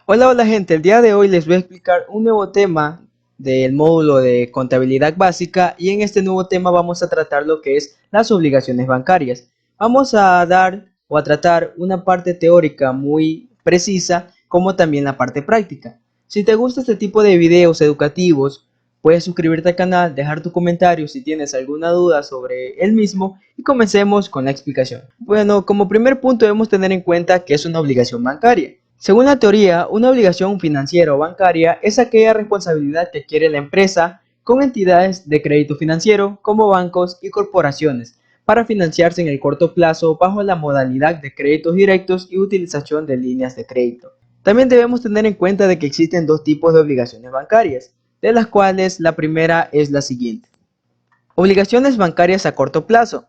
Hola, hola gente, el día de hoy les voy a explicar un nuevo tema del módulo de contabilidad básica y en este nuevo tema vamos a tratar lo que es las obligaciones bancarias. Vamos a dar o a tratar una parte teórica muy precisa como también la parte práctica. Si te gusta este tipo de videos educativos, puedes suscribirte al canal, dejar tu comentario si tienes alguna duda sobre el mismo y comencemos con la explicación. Bueno, como primer punto debemos tener en cuenta que es una obligación bancaria. Según la teoría, una obligación financiera o bancaria es aquella responsabilidad que adquiere la empresa con entidades de crédito financiero como bancos y corporaciones para financiarse en el corto plazo bajo la modalidad de créditos directos y utilización de líneas de crédito. También debemos tener en cuenta de que existen dos tipos de obligaciones bancarias, de las cuales la primera es la siguiente. Obligaciones bancarias a corto plazo.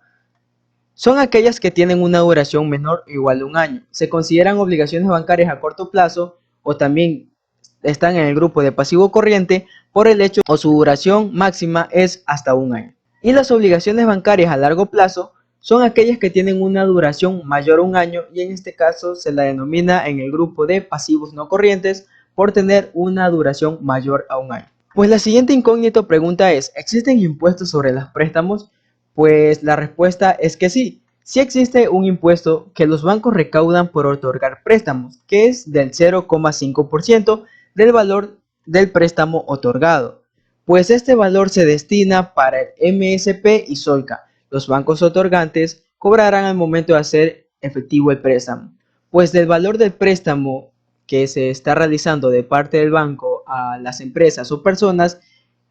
Son aquellas que tienen una duración menor o igual a un año. Se consideran obligaciones bancarias a corto plazo o también están en el grupo de pasivo corriente por el hecho o su duración máxima es hasta un año. Y las obligaciones bancarias a largo plazo son aquellas que tienen una duración mayor a un año y en este caso se la denomina en el grupo de pasivos no corrientes por tener una duración mayor a un año. Pues la siguiente incógnita o pregunta es, ¿existen impuestos sobre los préstamos? Pues la respuesta es que sí. Sí existe un impuesto que los bancos recaudan por otorgar préstamos, que es del 0,5% del valor del préstamo otorgado. Pues este valor se destina para el MSP y Solca. Los bancos otorgantes cobrarán al momento de hacer efectivo el préstamo. Pues del valor del préstamo que se está realizando de parte del banco a las empresas o personas,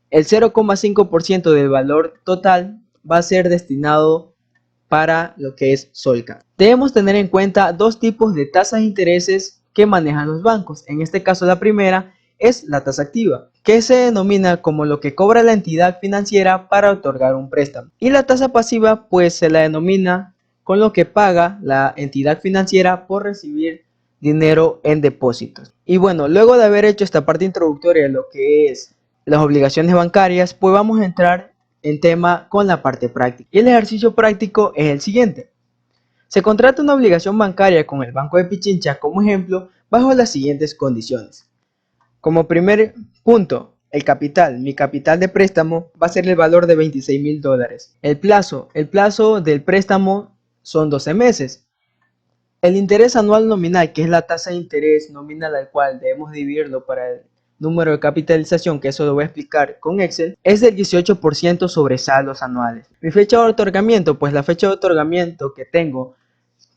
el 0,5% del valor total va a ser destinado para lo que es Solca. Debemos tener en cuenta dos tipos de tasas de intereses que manejan los bancos. En este caso la primera es la tasa activa, que se denomina como lo que cobra la entidad financiera para otorgar un préstamo. Y la tasa pasiva pues se la denomina con lo que paga la entidad financiera por recibir dinero en depósitos. Y bueno, luego de haber hecho esta parte introductoria de lo que es las obligaciones bancarias, pues vamos a entrar en tema con la parte práctica. Y el ejercicio práctico es el siguiente. Se contrata una obligación bancaria con el Banco de Pichincha como ejemplo bajo las siguientes condiciones. Como primer punto, el capital. Mi capital de préstamo va a ser el valor de $26,000. El plazo del préstamo son 12 meses. El interés anual nominal, que es la tasa de interés nominal al cual debemos dividirlo para el número de capitalización, que eso lo voy a explicar con Excel, es del 18% sobre saldos anuales. Mi fecha de otorgamiento, pues la fecha de otorgamiento que tengo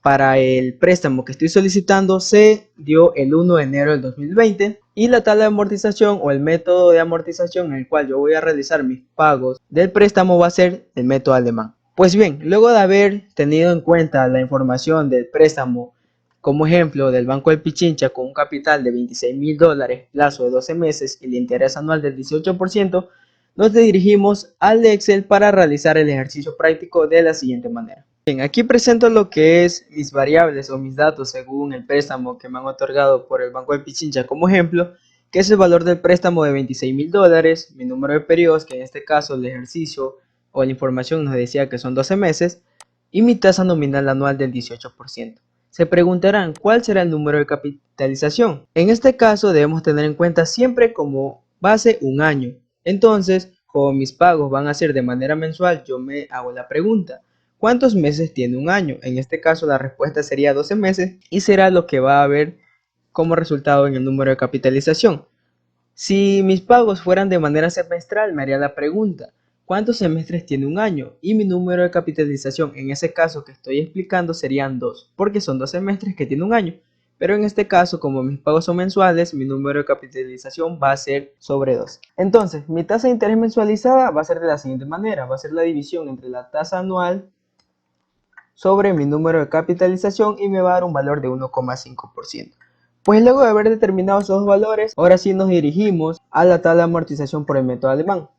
para el préstamo que estoy solicitando se dio el 1 de enero del 2020 y la tabla de amortización o el método de amortización en el cual yo voy a realizar mis pagos del préstamo va a ser el método alemán. Pues bien, luego de haber tenido en cuenta la información del préstamo como ejemplo del Banco del Pichincha con un capital de $26,000, plazo de 12 meses y el interés anual del 18%, nos dirigimos al Excel para realizar el ejercicio práctico de la siguiente manera. Bien, aquí presento lo que es mis variables o mis datos según el préstamo que me han otorgado por el Banco de Pichincha como ejemplo, que es el valor del préstamo de $26,000, mi número de periodos, que en este caso el ejercicio o la información nos decía que son 12 meses, y mi tasa nominal anual del 18%. Se preguntarán cuál será el número de capitalización. En este caso debemos tener en cuenta siempre como base un año. Entonces, como mis pagos van a ser de manera mensual, yo me hago la pregunta, ¿cuántos meses tiene un año? En este caso la respuesta sería 12 meses y será lo que va a haber como resultado en el número de capitalización. Si mis pagos fueran de manera semestral, me haría la pregunta, ¿cuántos semestres tiene un año? Y mi número de capitalización en ese caso que estoy explicando serían 2, porque son 2 semestres que tiene un año. Pero en este caso, como mis pagos son mensuales, mi número de capitalización va a ser sobre 2. Entonces, mi tasa de interés mensualizada va a ser de la siguiente manera, va a ser la división entre la tasa anual sobre mi número de capitalización y me va a dar un valor de 1,5%. Pues luego de haber determinado esos valores, ahora sí nos dirigimos a la tabla de amortización por el método alemán.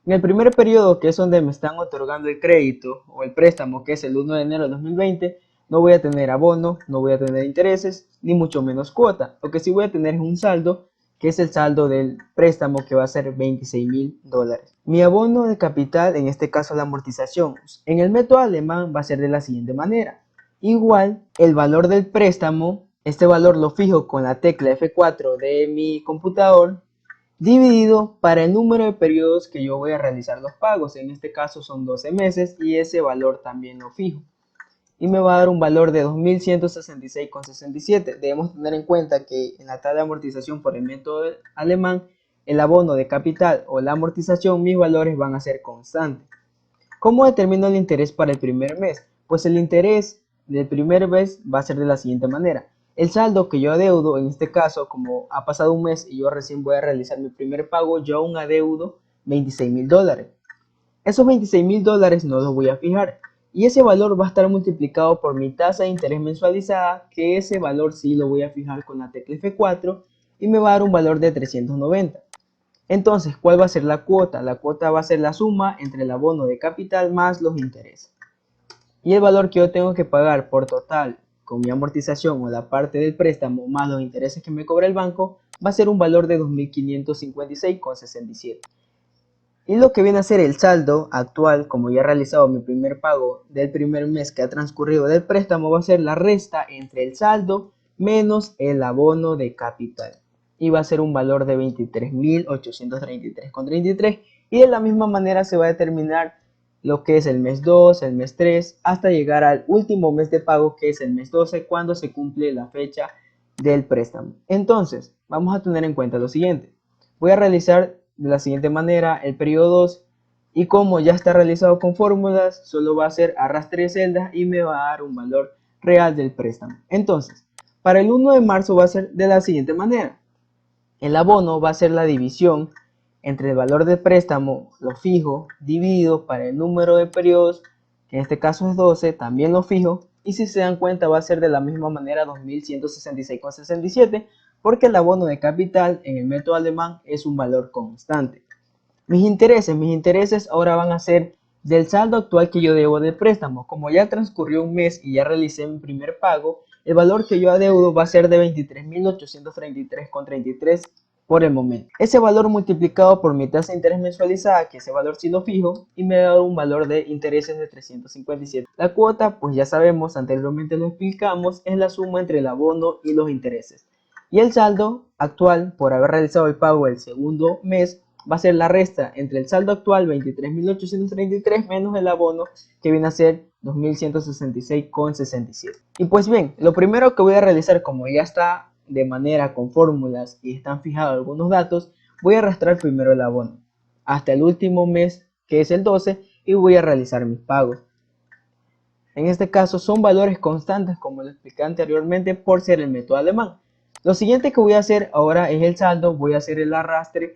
En el primer periodo, que es donde me están otorgando el crédito o el préstamo, que es el 1 de enero de 2020, no voy a tener abono, no voy a tener intereses, ni mucho menos cuota. Lo que sí voy a tener es un saldo, que es el saldo del préstamo, que va a ser $26,000. Mi abono de capital, en este caso la amortización, en el método alemán va a ser de la siguiente manera. Igual, el valor del préstamo Este valor lo fijo con la tecla F4 de mi computador, dividido para el número de periodos que yo voy a realizar los pagos. En este caso son 12 meses y ese valor también lo fijo. Y me va a dar un valor de 2166,67. Debemos tener en cuenta que en la tabla de amortización por el método alemán, el abono de capital o la amortización, mis valores van a ser constantes. ¿Cómo determino el interés para el primer mes? Pues el interés del primer mes va a ser de la siguiente manera. El saldo que yo adeudo, en este caso, como ha pasado un mes y yo recién voy a realizar mi primer pago, yo aún adeudo $26,000. Esos $26,000 no los voy a fijar y ese valor va a estar multiplicado por mi tasa de interés mensualizada, que ese valor sí lo voy a fijar con la tecla F4 y me va a dar un valor de 390. Entonces, ¿cuál va a ser la cuota? La cuota va a ser la suma entre el abono de capital más los intereses. Y el valor que yo tengo que pagar por total con mi amortización o la parte del préstamo más los intereses que me cobra el banco va a ser un valor de 2.556,67. Y lo que viene a ser el saldo actual, como ya he realizado mi primer pago del primer mes que ha transcurrido del préstamo, va a ser la resta entre el saldo menos el abono de capital. Y va a ser un valor de 23.833,33. Y de la misma manera se va a determinar lo que es el mes 2, el mes 3, hasta llegar al último mes de pago, que es el mes 12, cuando se cumple la fecha del préstamo. Entonces, vamos a tener en cuenta lo siguiente. Voy a realizar de la siguiente manera el periodo 2 y como ya está realizado con fórmulas, solo va a ser arrastre de celdas y me va a dar un valor real del préstamo. Entonces, para el 1 de marzo va a ser de la siguiente manera. El abono va a ser la división entre el valor del préstamo, lo fijo, dividido para el número de periodos, que en este caso es 12, también lo fijo, y si se dan cuenta va a ser de la misma manera 2166,67, porque el abono de capital en el método alemán es un valor constante. Mis intereses ahora van a ser del saldo actual que yo debo del préstamo. Como ya transcurrió un mes y ya realicé mi primer pago, el valor que yo adeudo va a ser de 23.833,33 por el momento. Ese valor multiplicado por mi tasa de interés mensualizada, que ese valor sí lo fijo, y me da un valor de intereses de 357. La cuota, pues ya sabemos, anteriormente lo explicamos, es la suma entre el abono y los intereses. Y el saldo actual, por haber realizado el pago del segundo mes, va a ser la resta entre el saldo actual 23.833 menos el abono, que viene a ser 2.166,67. Y pues bien, lo primero que voy a realizar, como ya está de manera con fórmulas y están fijados algunos datos, voy a arrastrar primero el abono hasta el último mes, que es el 12, y voy a realizar mis pagos. En este caso son valores constantes, como lo expliqué anteriormente, por ser el método alemán. Lo siguiente que voy a hacer ahora es el saldo, voy a hacer el arrastre.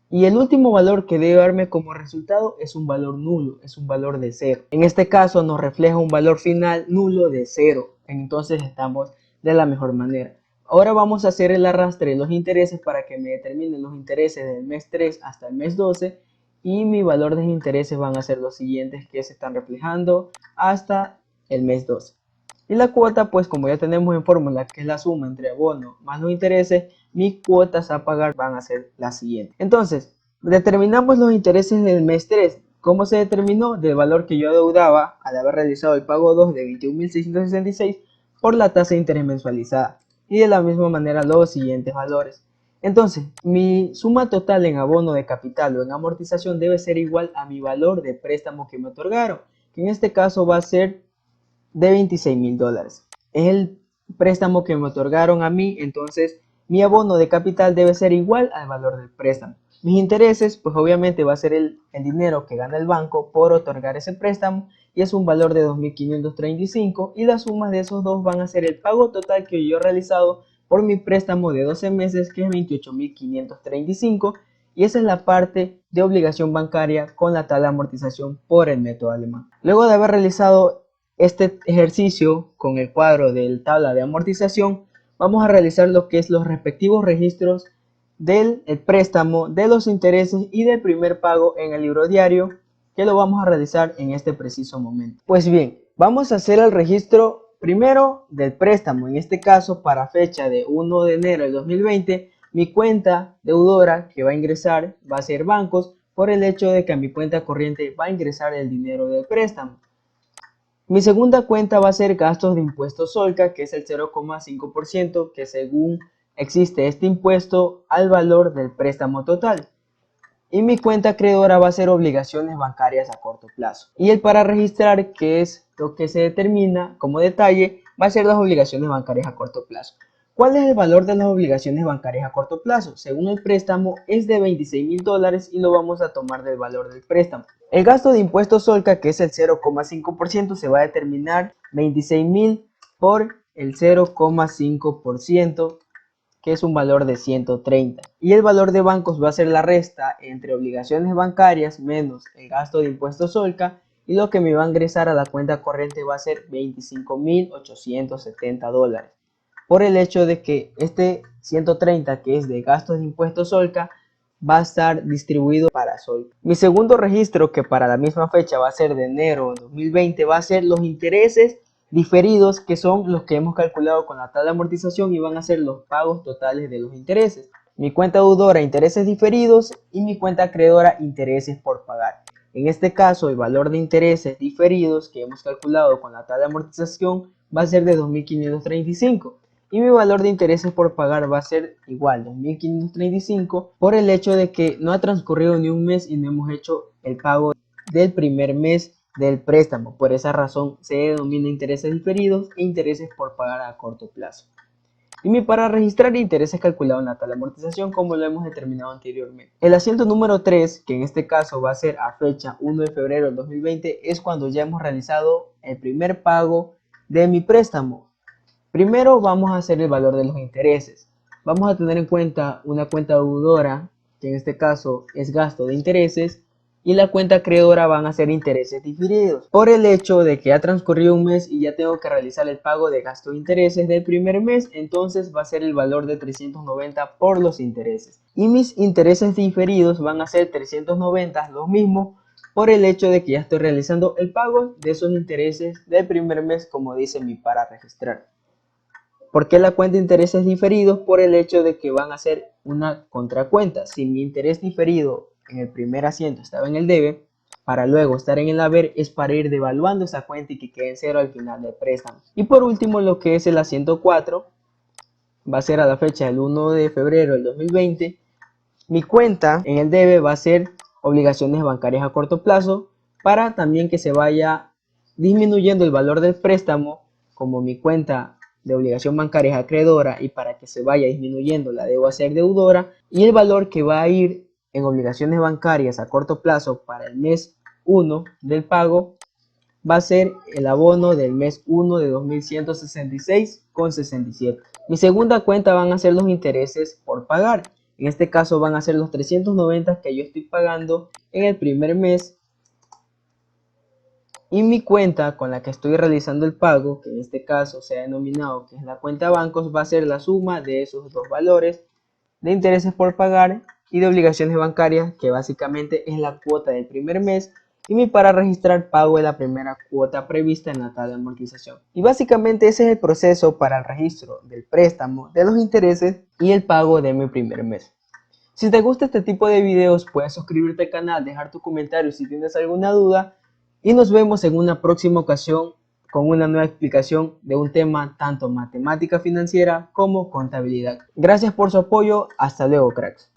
Y el último valor que debe darme como resultado es un valor nulo, es un valor de 0. En este caso nos refleja un valor final nulo de 0. Entonces estamos de la mejor manera. Ahora vamos a hacer el arrastre de los intereses para que me determinen los intereses del mes 3 hasta el mes 12. Y mi valor de intereses van a ser los siguientes que se están reflejando hasta el mes 12. Y la cuota, pues como ya tenemos en fórmula, que es la suma entre abono más los intereses, mis cuotas a pagar van a ser las siguientes. Entonces, determinamos los intereses del mes 3. ¿Cómo se determinó? Del valor que yo adeudaba al haber realizado el pago 2 de 21.666 por la tasa de interés mensualizada. Y de la misma manera los siguientes valores. Entonces, mi suma total en abono de capital o en amortización debe ser igual a mi valor de préstamo que me otorgaron, que en este caso va a ser de $26,000. Es el préstamo que me otorgaron a mí, entonces mi abono de capital debe ser igual al valor del préstamo. Mis intereses, pues obviamente va a ser el dinero que gana el banco por otorgar ese préstamo y es un valor de 2.535 y las sumas de esos dos van a ser el pago total que yo he realizado por mi préstamo de 12 meses, que es 28.535, y esa es la parte de obligación bancaria con la tabla de amortización por el método alemán. Luego de haber realizado este ejercicio con el cuadro del tabla de amortización, vamos a realizar lo que es los respectivos registros del préstamo, de los intereses y del primer pago en el libro diario, que lo vamos a realizar en este preciso momento. Pues bien, vamos a hacer el registro primero del préstamo. En este caso, para fecha de 1 de enero del 2020, mi cuenta deudora que va a ingresar va a ser bancos, por el hecho de que a mi cuenta corriente va a ingresar el dinero del préstamo. Mi segunda cuenta va a ser gastos de impuestos SOLCA, que es el 0,5%, que según existe este impuesto al valor del préstamo total. Y mi cuenta acreedora va a ser obligaciones bancarias a corto plazo. Y el para registrar, que es lo que se determina como detalle, va a ser las obligaciones bancarias a corto plazo. ¿Cuál es el valor de las obligaciones bancarias a corto plazo? Según el préstamo es de $26,000 y lo vamos a tomar del valor del préstamo. El gasto de impuestos SOLCA, que es el 0,5%, se va a determinar 26,000 por el 0,5%, que es un valor de 130. Y el valor de bancos va a ser la resta entre obligaciones bancarias menos el gasto de impuestos SOLCA, y lo que me va a ingresar a la cuenta corriente va a ser $25,870, por el hecho de que este 130, que es de gastos de impuestos SOLCA, va a estar distribuido para SOLCA. Mi segundo registro, que para la misma fecha va a ser de enero de 2020, va a ser los intereses diferidos, que son los que hemos calculado con la tabla de amortización y van a ser los pagos totales de los intereses. Mi cuenta deudora, intereses diferidos, y mi cuenta acreedora, intereses por pagar. En este caso, el valor de intereses diferidos que hemos calculado con la tabla de amortización va a ser de 2.535. Y mi valor de intereses por pagar va a ser igual, 2.535, por el hecho de que no ha transcurrido ni un mes y no hemos hecho el pago del primer mes del préstamo. Por esa razón se denomina intereses diferidos e intereses por pagar a corto plazo. Y mi para registrar intereses calculado en la tabla de amortización, como lo hemos determinado anteriormente. El asiento número 3, que en este caso va a ser a fecha 1 de febrero del 2020, es cuando ya hemos realizado el primer pago de mi préstamo. Primero vamos a hacer el valor de los intereses. Vamos a tener en cuenta una cuenta deudora, que en este caso es gasto de intereses, y la cuenta acreedora van a ser intereses diferidos. Por el hecho de que ha transcurrido un mes y ya tengo que realizar el pago de gasto de intereses del primer mes, entonces va a ser el valor de 390 por los intereses. Y mis intereses diferidos van a ser 390, los mismos, por el hecho de que ya estoy realizando el pago de esos intereses del primer mes, como dice mi para registrar. ¿Por qué la cuenta de intereses diferidos? Por el hecho de que van a ser una contracuenta. Si mi interés diferido en el primer asiento estaba en el debe, para luego estar en el haber, es para ir devaluando esa cuenta y que quede en cero al final del préstamo. Y por último, lo que es el asiento 4, va a ser a la fecha del 1 de febrero del 2020. Mi cuenta en el debe va a ser obligaciones bancarias a corto plazo, para también que se vaya disminuyendo el valor del préstamo, como mi cuenta de obligación bancaria es acreedora, y para que se vaya disminuyendo la debo a ser deudora, y el valor que va a ir en obligaciones bancarias a corto plazo para el mes 1 del pago va a ser el abono del mes 1 de 2.166,67. Mi segunda cuenta van a ser los intereses por pagar. En este caso van a ser los 390 que yo estoy pagando en el primer mes. Y mi cuenta con la que estoy realizando el pago, que en este caso se ha denominado que es la cuenta bancos, va a ser la suma de esos dos valores de intereses por pagar y de obligaciones bancarias, que básicamente es la cuota del primer mes, y mi para registrar pago de la primera cuota prevista en la tabla de amortización. Y básicamente ese es el proceso para el registro del préstamo, de los intereses y el pago de mi primer mes. Si te gusta este tipo de videos, puedes suscribirte al canal, dejar tu comentario si tienes alguna duda, y nos vemos en una próxima ocasión con una nueva explicación de un tema tanto matemática financiera como contabilidad. Gracias por su apoyo, hasta luego, cracks.